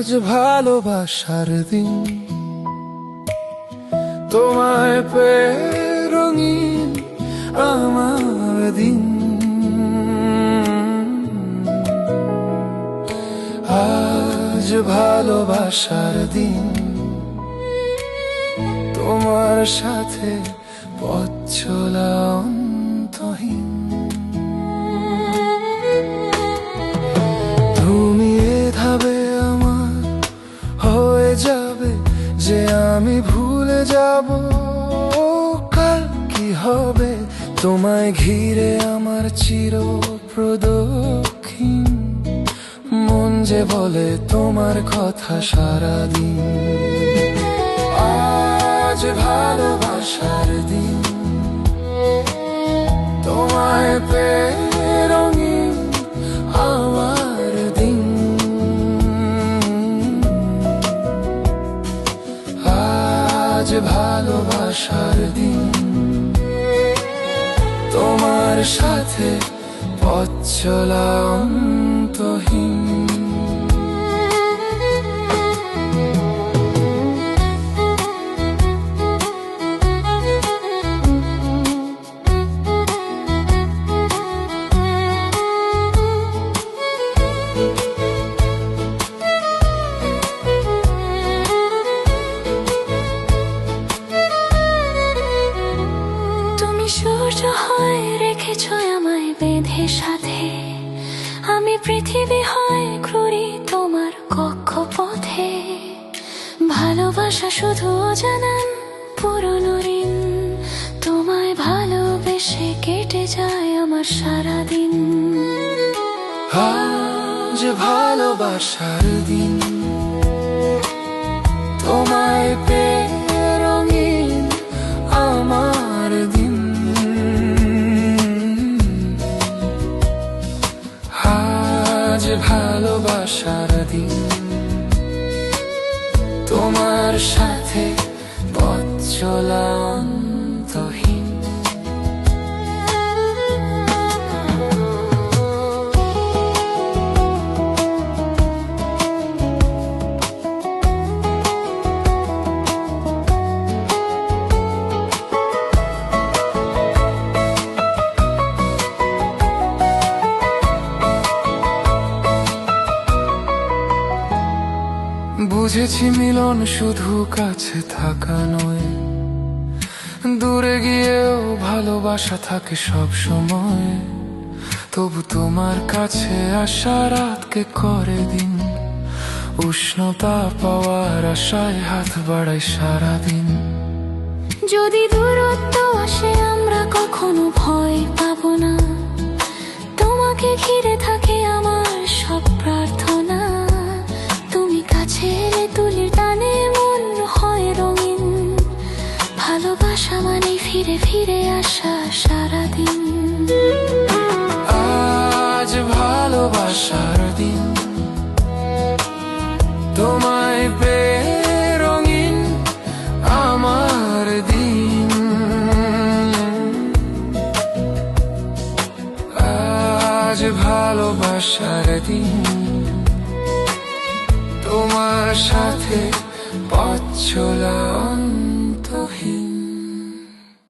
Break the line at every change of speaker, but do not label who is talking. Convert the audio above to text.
আজ ভালোবাসার দিন, তোমায় পেয়ে রঙিন আমার দিন। আজ ভালোবাসার দিন, তোমার সাথে পথ চলা অন্তহীন। তুমি এভাবে আমার হয়ে যাবে যে আমি ভুলে যাব কাল কি হবে। তোমায় ঘিরে আমার চির প্রদক্ষিণ, মন যে বলে তোমার কথা সারাদিন। আজ ভালোবাসার দিন, তোমায় পেয়ে রঙিন আমার দিন। আজ ভালোবাসার দিন, তোমার সাথে পথ চলা অন্তহীন।
সূর্য হয় রেখেছ আমায় বেঁধে সাথে, আমি পৃথিবী হয় ঘুরি তোমার কক্ষপথে। ভালোবাসা শুধু অজানা পুরনো ঋণ, তোমায় ভালোবেসে কেটে যায় আমার সারাদিন।
আজ ভালোবাসার দিন, তোমায় পেয়ে রঙিন আমার দিন। আজ ভালোবাসার দিন, তোমার সাথে পথ চলা অন্তহীন। বুঝেছি মিলন শুধু কাছে থাকা নয়, দূরে গিয়েও ভালোবাসা থাকে সব সময়। তবু তোমার কাছে আসা রাতকে করে দিন, উষ্ণতা পাওয়ার আশায় হাত বাড়াই সারাদিন।
যদি দূরত্ব আসে আমরা কখনো ভয় পাবো না, তোমাকে ঘিরে থাকে আমার সব প্রার্থনা। তুমি কাছে এলে তুলির টানে মন হয় রঙিন, ভালোবাসা মানে ফিরে ফিরে আসা সারাদিন।
আজ ভালোবাসার দিন, তোমায় পেয়ে রঙিন আমার দিন। আজ ভালোবাসার দিন, তোমার সাথে পথ চলা অন্তহীন।